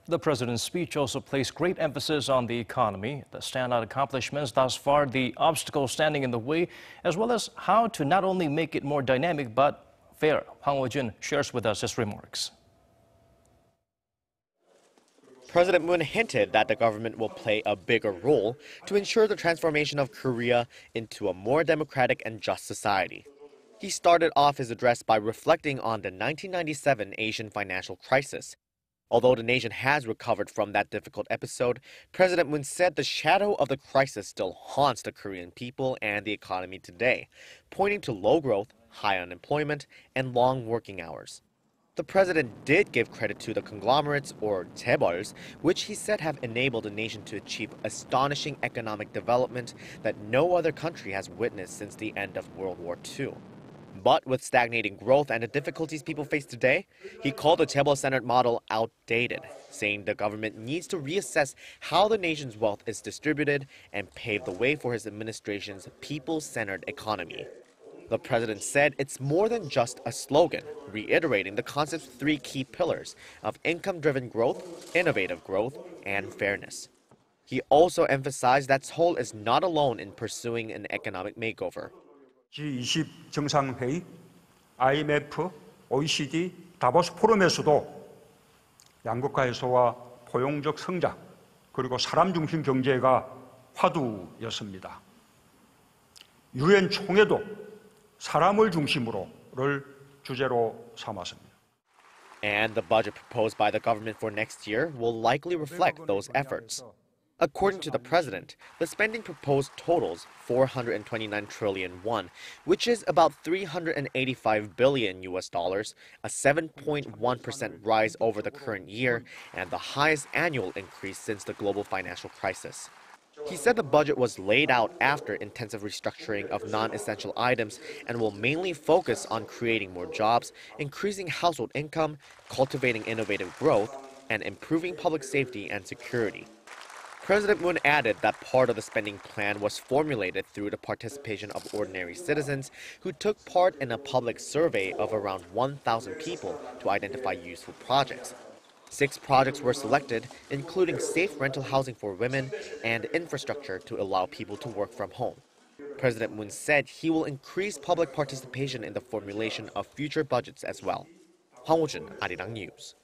The president's speech also placed great emphasis on the economy, the standout accomplishments thus far, the obstacles standing in the way, as well as how to not only make it more dynamic but fair. Hwang Hojun shares with us his remarks. President Moon hinted that the government will play a bigger role to ensure the transformation of Korea into a more democratic and just society. He started off his address by reflecting on the 1997 Asian financial crisis. Although the nation has recovered from that difficult episode, President Moon said the shadow of the crisis still haunts the Korean people and the economy today, pointing to low growth, high unemployment, and long working hours. The president did give credit to the conglomerates, or chaebols, which he said have enabled the nation to achieve astonishing economic development that no other country has witnessed since the end of World War II. But with stagnating growth and the difficulties people face today, he called the chaebol-centered model outdated, saying the government needs to reassess how the nation's wealth is distributed and pave the way for his administration's people-centered economy. The president said it's more than just a slogan, reiterating the concept's three key pillars of income-driven growth, innovative growth, and fairness. He also emphasized that Seoul is not alone in pursuing an economic makeover. G20 정상회의, IMF, OECD, 다보스 포럼에서도 양극화 해소와 포용적 성장, 그리고 사람 중심 경제가 화두였습니다. 유엔 총회도 사람을 중심으로를 주제로 삼았습니다. And the budget proposed by the government for next year will likely reflect those efforts. According to the president, the spending proposed totals 429 trillion won, which is about $385 billion, a 7.1% rise over the current year and the highest annual increase since the global financial crisis. He said the budget was laid out after intensive restructuring of non-essential items and will mainly focus on creating more jobs, increasing household income, cultivating innovative growth, and improving public safety and security. President Moon added that part of the spending plan was formulated through the participation of ordinary citizens who took part in a public survey of around 1,000 people to identify useful projects. 6 projects were selected, including safe rental housing for women and infrastructure to allow people to work from home. President Moon said he will increase public participation in the formulation of future budgets as well. Hwang Hojun, Arirang News.